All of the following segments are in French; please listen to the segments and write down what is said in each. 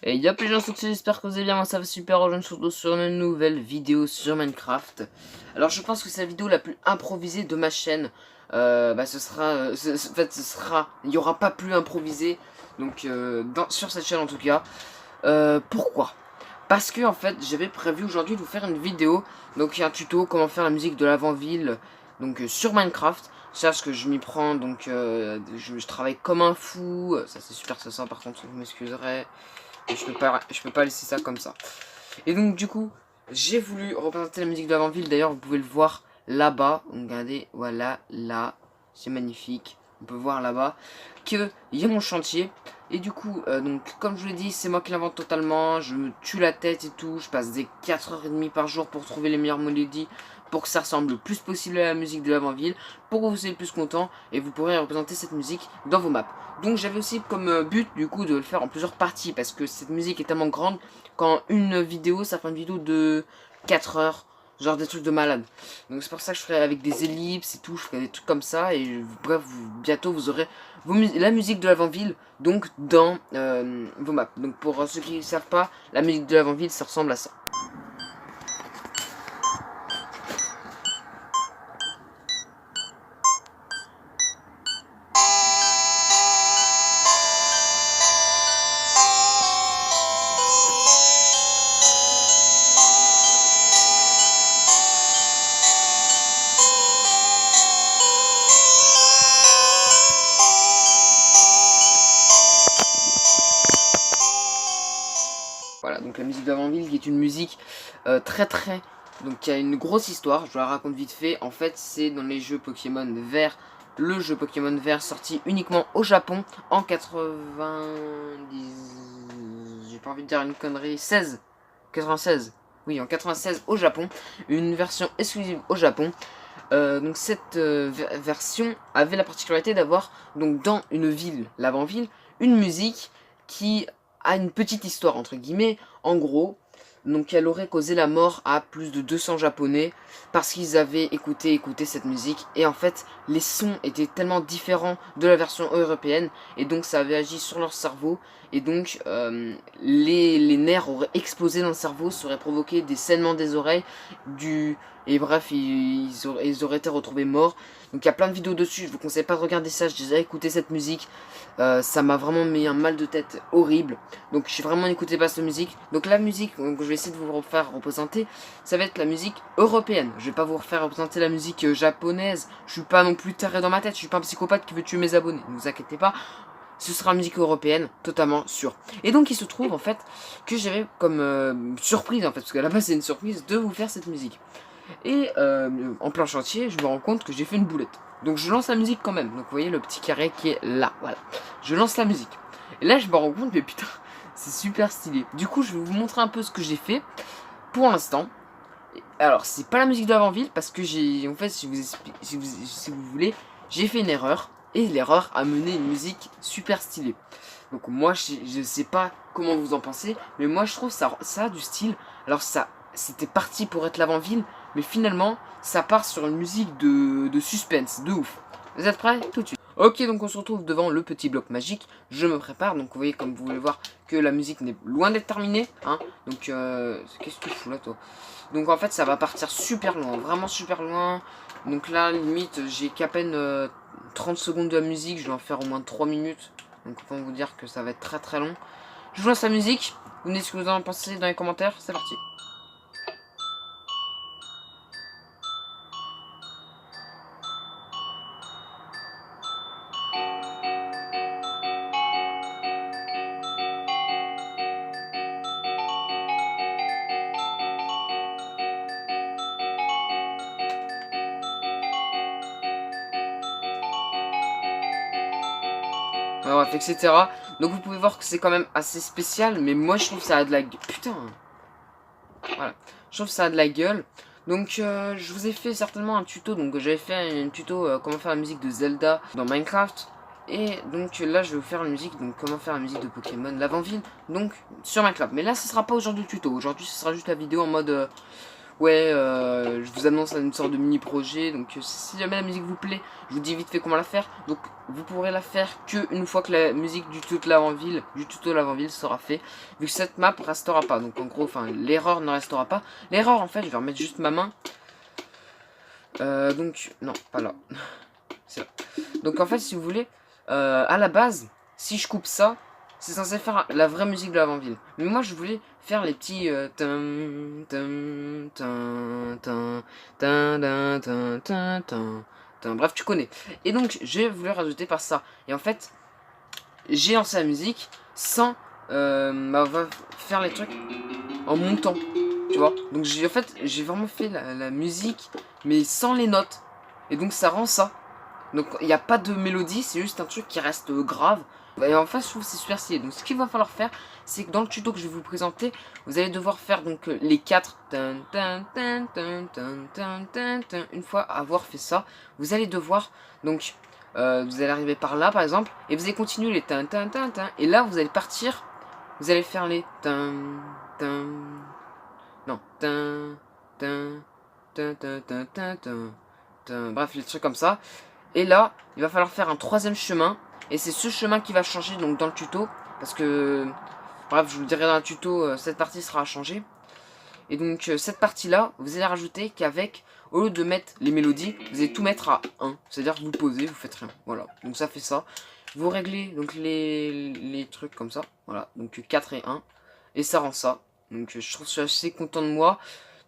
Et il y a plus de gens sur j'espère que vous allez bien, moi ça va super, aujourd'hui surtout sur une nouvelle vidéo sur Minecraft. Alors je pense que c'est la vidéo la plus improvisée de ma chaîne. Ce sera, en fait ce sera, il n'y aura pas plus improvisé, donc sur cette chaîne en tout cas. Pourquoi? Parce que en fait j'avais prévu aujourd'hui de vous faire une vidéo, donc il y a un tuto comment faire la musique de l'avant-ville, donc sur Minecraft. Sache que je m'y prends, donc je travaille comme un fou, ça c'est super ça par contre, vous m'excuserez. Et je peux pas laisser ça comme ça. Et donc du coup, j'ai voulu représenter la musique de l'avant-ville. D'ailleurs, vous pouvez le voir là-bas. Regardez, voilà, là, c'est magnifique. On peut voir là-bas qu'il y a mon chantier. Et du coup, donc comme je vous l'ai dit, c'est moi qui l'invente totalement. Je me tue la tête et tout. Je passe des 4h30 par jour pour trouver les meilleures mélodies, pour que ça ressemble le plus possible à la musique de l'avant-ville, pour que vous soyez le plus content et vous pourrez représenter cette musique dans vos maps. Donc j'avais aussi comme but du coup de le faire en plusieurs parties, parce que cette musique est tellement grande qu'en une vidéo ça fait une vidéo de 4 heures, genre des trucs de malade. Donc c'est pour ça que je ferai avec des ellipses et tout, je ferai des trucs comme ça, et bref, bientôt vous aurez la musique de l'avant-ville donc dans vos maps. Donc pour ceux qui ne savent pas, la musique de l'avant-ville ça ressemble à ça. Voilà, donc la musique d'avant-ville qui est une musique donc qui a une grosse histoire, je vous la raconte vite fait. En fait, c'est dans les jeux Pokémon Vert, le jeu Pokémon Vert sorti uniquement au Japon en 90, j'ai pas envie de dire une connerie, 96, oui, en 96 au Japon, une version exclusive au Japon. Donc cette version avait la particularité d'avoir donc dans une ville, l'avant-ville, une musique qui a une petite histoire entre guillemets. En gros, donc elle aurait causé la mort à plus de 200 japonais parce qu'ils avaient écouté cette musique, et en fait les sons étaient tellement différents de la version européenne, et donc ça avait agi sur leur cerveau, et donc les nerfs auraient explosé dans le cerveau, ça aurait provoqué des saignements des oreilles, et bref, ils auraient été retrouvés morts. Donc il y a plein de vidéos dessus, je vous conseille pas de regarder ça, j'ai déjà écouté cette musique, ça m'a vraiment mis un mal de tête horrible. Donc je vraiment n'écoutez pas cette musique. Donc la musique que je vais essayer de vous faire représenter, ça va être la musique européenne. Je vais pas vous refaire représenter la musique japonaise, je suis pas non plus taré dans ma tête, je suis pas un psychopathe qui veut tuer mes abonnés, ne vous inquiétez pas. Ce sera musique européenne, totalement sûr. Et donc il se trouve en fait que j'avais comme surprise en fait, parce qu'à la base c'est une surprise de vous faire cette musique. Et en plein chantier, je me rends compte que j'ai fait une boulette. Donc je lance la musique quand même. Donc vous voyez le petit carré qui est là, voilà. Je lance la musique. Et là je me rends compte, mais putain, c'est super stylé. Du coup je vais vous montrer un peu ce que j'ai fait pour l'instant. Alors c'est pas la musique d'avant-ville, parce que j'ai, en fait, si vous voulez, j'ai fait une erreur. Et l'erreur a mené une musique super stylée. Donc moi je sais pas comment vous en pensez, mais moi je trouve ça a du style. Alors ça, c'était parti pour être l'avant-ville, mais finalement ça part sur une musique de suspense, de ouf. Vous êtes prêts? Tout de suite. Ok, donc on se retrouve devant le petit bloc magique, je me prépare, donc vous voyez, comme vous pouvez voir, que la musique n'est loin d'être terminée, hein. Donc qu'est-ce que tu fous là toi? Donc en fait ça va partir super loin, vraiment super loin. Donc là limite j'ai qu'à peine 30 secondes de la musique, je vais en faire au moins 3 minutes. Donc autant vous dire que ça va être très long. Je vous lance la musique, vous me dites ce que vous en pensez dans les commentaires, c'est parti. Bref, etc. Donc vous pouvez voir que c'est quand même assez spécial, mais moi je trouve ça a de la gueule. Putain. Voilà, je trouve ça a de la gueule. Donc je vous ai fait certainement un tuto, donc j'avais fait un tuto comment faire la musique de Zelda dans Minecraft. Et donc là je vais vous faire une musique, donc comment faire la musique de Pokémon l'avant-ville, donc sur Minecraft. Mais là ce sera pas aujourd'hui le tuto, aujourd'hui ce sera juste la vidéo en mode ouais, je vous annonce une sorte de mini projet, donc si jamais la musique vous plaît, je vous dis vite fait comment la faire. Donc vous pourrez la faire que une fois que la musique du tuto de l'avant-ville sera fait, vu que cette map restera pas. Donc en gros, enfin l'erreur ne restera pas. L'erreur en fait, je vais remettre juste ma main. Donc non, pas là. C'est là. Donc en fait, si vous voulez, à la base, si je coupe ça, c'est censé faire la vraie musique de l'avant-ville. Mais moi, je voulais faire les petits bref, tu connais. Et donc, j'ai voulu rajouter par ça. Et en fait, j'ai lancé la musique sans faire les trucs en montant. Tu vois. Donc, en fait, j'ai vraiment fait la musique, mais sans les notes. Et donc, ça rend ça. Donc il n'y a pas de mélodie, c'est juste un truc qui reste grave. Et en fait je trouve que c'est super stylé. Donc ce qu'il va falloir faire, c'est que dans le tuto que je vais vous présenter, vous allez devoir faire donc les 4. Une fois avoir fait ça, vous allez devoir donc vous allez arriver par là par exemple, et vous allez continuer les et là vous allez partir, vous allez faire les non bref les trucs comme ça. Et là, il va falloir faire un troisième chemin. Et c'est ce chemin qui va changer donc dans le tuto. Parce que, bref, je vous le dirai dans le tuto, cette partie sera changée. Et donc, cette partie-là, vous allez rajouter qu'avec, au lieu de mettre les mélodies, vous allez tout mettre à 1. C'est-à-dire que vous posez, vous faites rien. Voilà, donc ça fait ça. Vous réglez donc les trucs comme ça. Voilà, donc 4 et 1. Et ça rend ça. Donc, je suis assez content de moi.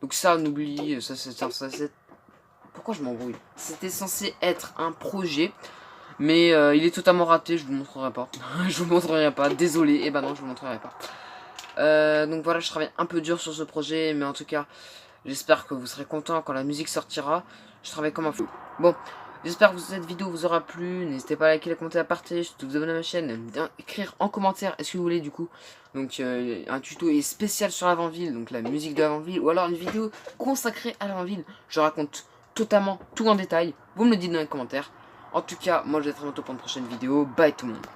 Donc ça, on oublie, ça c'est... Pourquoi je m'embrouille? C'était censé être un projet, mais il est totalement raté, je vous montrerai pas. Je vous montrerai pas, désolé, et bah non, je vous montrerai pas. Donc voilà, je travaille un peu dur sur ce projet, mais en tout cas, j'espère que vous serez contents quand la musique sortira. Je travaille comme un fou. Bon, j'espère que cette vidéo vous aura plu. N'hésitez pas à liker, à commenter, à partager, surtout vous abonner à ma chaîne, écrire en commentaire est-ce que vous voulez du coup. Donc un tuto est spécial sur l'avant-ville, donc la musique de l'avant-ville, ou alors une vidéo consacrée à l'avant-ville. Je raconte totalement tout en détail. Vous me le dites dans les commentaires. En tout cas, moi je vais être à bientôt pour une prochaine vidéo. Bye tout le monde.